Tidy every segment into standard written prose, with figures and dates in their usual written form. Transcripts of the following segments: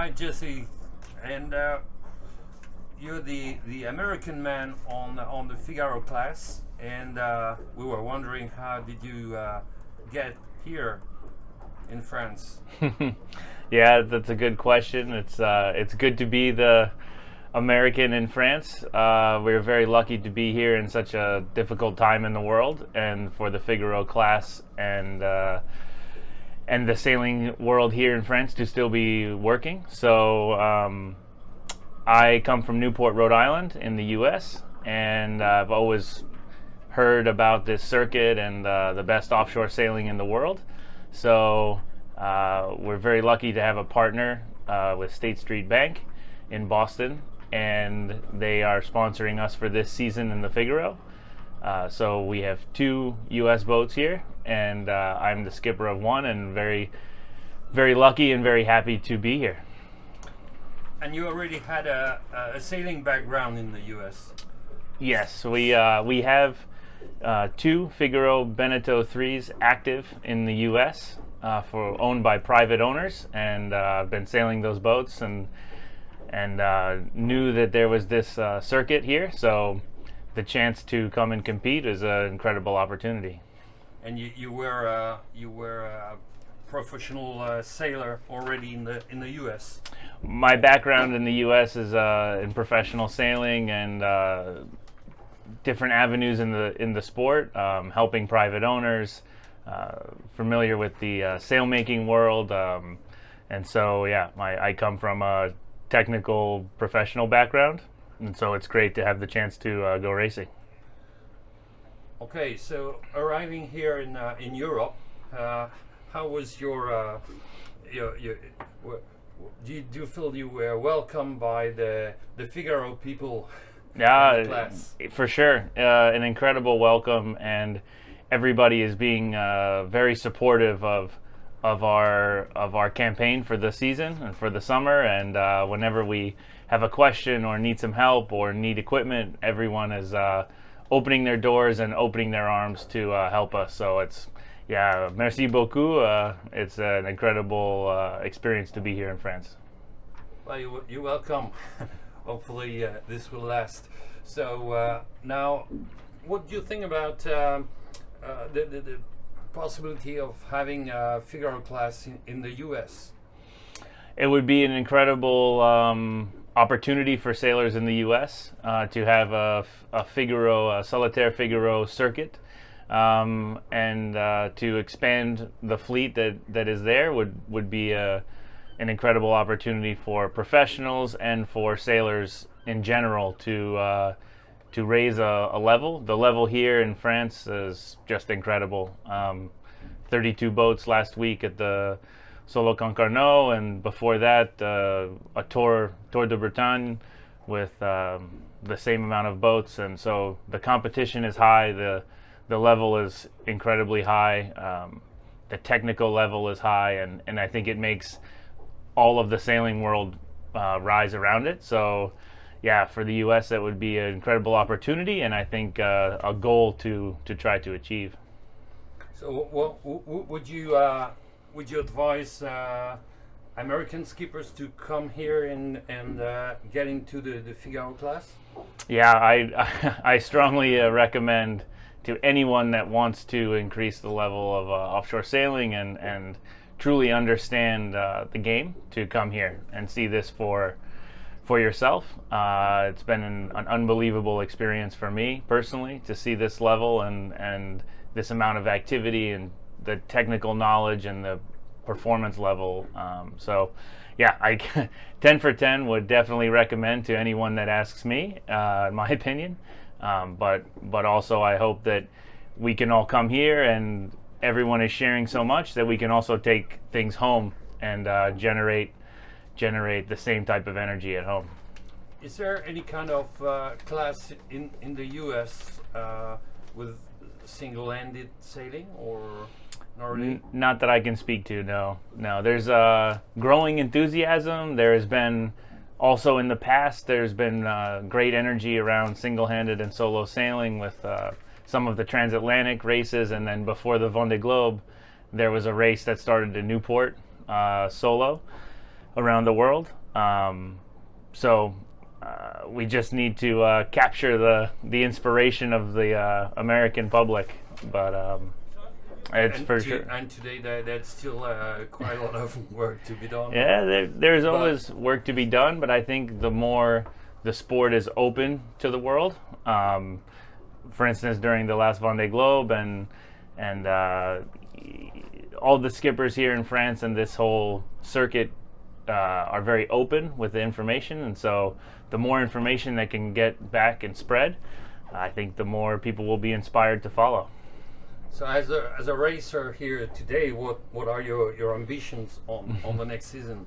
Hi, Jessy, and you're the American man on the Figaro class, and we were wondering how did you get here in France? Yeah, that's a good question. It's good to be the American in France. We're very lucky to be here in such a difficult time in the world, and for the Figaro class and the sailing world here in France to still be working. So I come from Newport, Rhode Island, in the U.S., and I've always heard about this circuit and the best offshore sailing in the world. So we're very lucky to have a partner with State Street Bank in Boston, and they are sponsoring us for this season in the Figaro. So we have 2 U.S. boats here, and I'm the skipper of one, and very, very lucky and very happy to be here. And you already had a sailing background in the U.S. Yes, we have 2 Figaro Bénéteau 3s active in the U.S. Owned by private owners, and I've been sailing those boats and knew that there was this circuit here, so the chance to come and compete is an incredible opportunity. And you were a professional sailor already in the U.S. My background in the U.S. is in professional sailing and different avenues in the sport, helping private owners, familiar with the sailmaking world, and so yeah, I come from a technical professional background, and so it's great to have the chance to go racing. Okay, so arriving here in Europe, how was your do you feel you were welcomed by the Figaro people? Yeah, class? For sure, an incredible welcome, and everybody is being very supportive of our campaign for the season and for the summer, and whenever we have a question or need some help or need equipment, everyone is opening their doors and opening their arms to help us. So merci beaucoup. It's an incredible experience to be here in France. Well, you're welcome. Hopefully this will last. So now, what do you think about the possibility of having a Figaro class in the U.S.? It would be an incredible opportunity for sailors in the U.S. To have a Figaro, a Solitaire Figaro circuit, and to expand the fleet that is there would be an incredible opportunity for professionals and for sailors in general to raise a level. The level here in France is just incredible. 32 boats last week at the Solo Concarneau, and before that a Tour de Bretagne with the same amount of boats, and so the competition is high, the level is incredibly high, the technical level is high, and I think it makes all of the sailing world rise around it. So yeah, for the US that would be an incredible opportunity, and I think a goal to try to achieve. So would you advise American skippers to come here and get into the Figaro class? Yeah, I strongly recommend to anyone that wants to increase the level of offshore sailing and truly understand the game to come here and see this for yourself. It's been an unbelievable experience for me personally to see this level and this amount of activity and the technical knowledge and the performance level. So yeah, 10 for 10 would definitely recommend to anyone that asks me, in my opinion. But also I hope that we can all come here and everyone is sharing so much that we can also take things home and generate the same type of energy at home. Is there any kind of class in the US with single-handed sailing, or not really? Not that I can speak to, no. There's growing enthusiasm. There has been also in the past, there's been great energy around single-handed and solo sailing with some of the transatlantic races, and then before the Vendée Globe, there was a race that started in Newport solo. around the world. So we just need to capture the inspiration of the American public, but it's for sure. And today that's still quite a lot of work to be done. Yeah, there's always work to be done, but I think the more the sport is open to the world, for instance, during the last Vendée Globe and all the skippers here in France and this whole circuit are very open with the information, and so the more information they can get back and spread, I think the more people will be inspired to follow. So as a racer here today, what are your ambitions on the next season?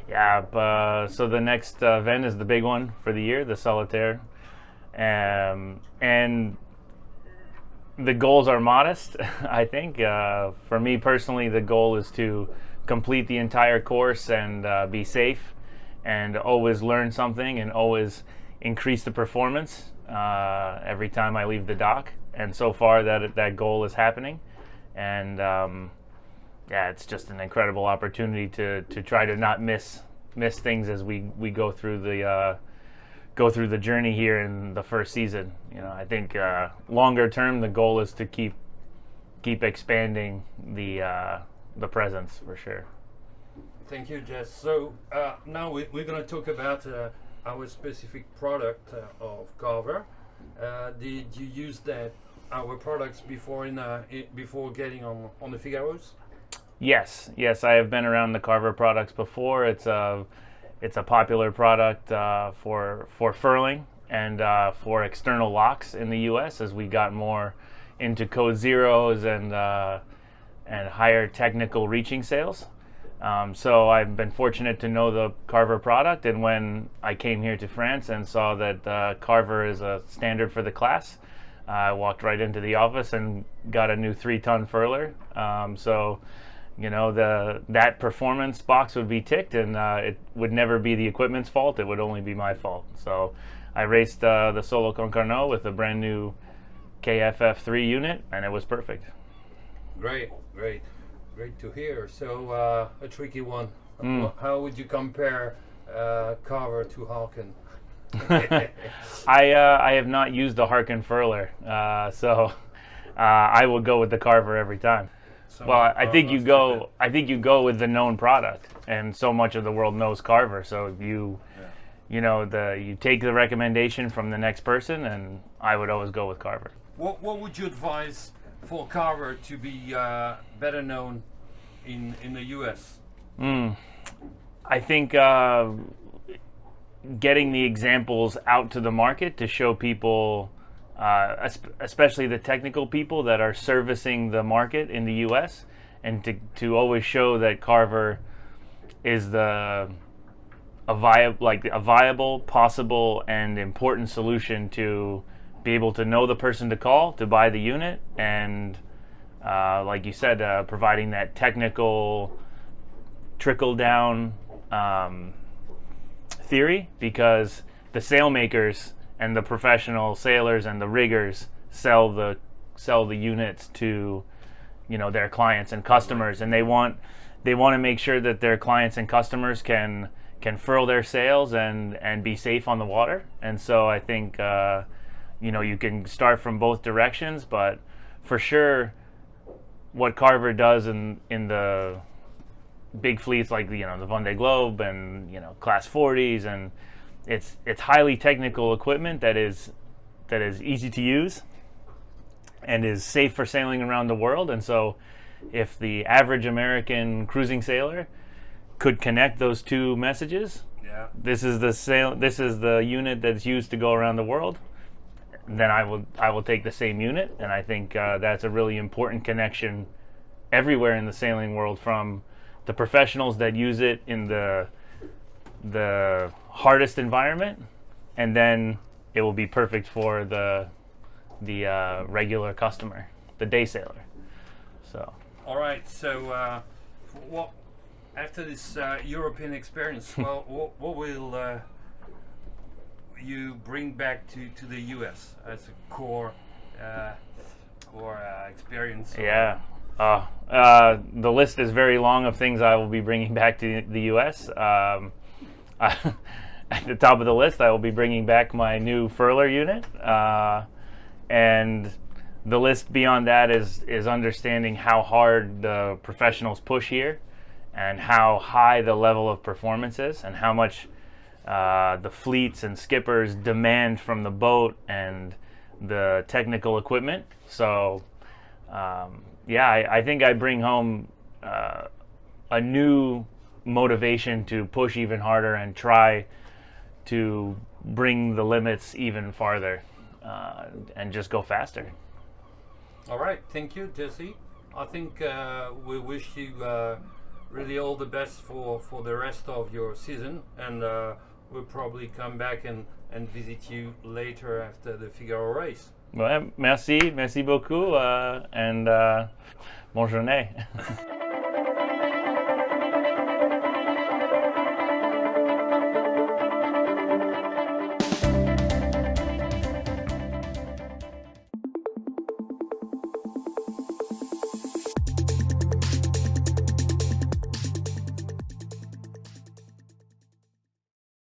Yeah, so the next event is the big one for the year, the Solitaire, and the goals are modest. I think for me personally, the goal is to complete the entire course and be safe, and always learn something and always increase the performance every time I leave the dock. And so far that goal is happening, and yeah, it's just an incredible opportunity to try to not miss things as we go through the journey here in the first season. You know, I think longer term the goal is to keep expanding the presence for sure. Thank you, Jess. So now we're going to talk about our specific product of Carver. Did you use our products before before getting on the Figaros? Yes, I have been around the Carver products before. It's a popular product for furling and for external locks in the U.S. as we got more into code zeros and higher technical reaching sails. So I've been fortunate to know the Carver product, and when I came here to France and saw that Carver is a standard for the class, I walked right into the office and got a new 3-ton furler. So, you know, that performance box would be ticked, and it would never be the equipment's fault. It would only be my fault. So I raced the Solo Concarneau with a brand new KFF3 unit, and it was perfect. Great to hear. So a tricky one. How would you compare Carver to Harken? I have not used the Harken furler, so I will go with the Carver every time. So well, I think you go with the known product, and so much of the world knows Carver. So you take the recommendation from the next person, and I would always go with Carver. What would you advise for Carver to be better known in the U.S.? I think getting the examples out to the market to show people, especially the technical people that are servicing the market in the U.S., and to always show that Carver is a viable, possible, and important solution to be able to know the person to call to buy the unit, and like you said, providing that technical trickle down theory, because the sailmakers and the professional sailors and the riggers sell the units to, you know, their clients and customers, and they want to make sure that their clients and customers can furl their sails and be safe on the water. And so I think you can start from both directions, but for sure what Carver does in the big fleets like the Vendée Globe and Class 40s, and it's highly technical equipment that is easy to use and is safe for sailing around the world. And so if the average American cruising sailor could connect those two messages, this is the unit that's used to go around the world, then I will take the same unit. And I think that's a really important connection everywhere in the sailing world, from the professionals that use it in the hardest environment, and then it will be perfect for the regular customer, the day sailor. So. All right. So, after this European experience, what will you bring back to the U.S. as a core experience? Yeah. The list is very long of things I will be bringing back to the U.S. At the top of the list, I will be bringing back my new furler unit, and the list beyond that is understanding how hard the professionals push here, and how high the level of performance is, and how much the fleets and skippers demand from the boat and the technical equipment. So I think I bring home a new motivation to push even harder and try to bring the limits even farther, and just go faster. All right, thank you, Jessy. I think we wish you really all the best for the rest of your season, and we'll probably come back and visit you later after the Figaro race. Ouais, merci beaucoup, and bonne journée.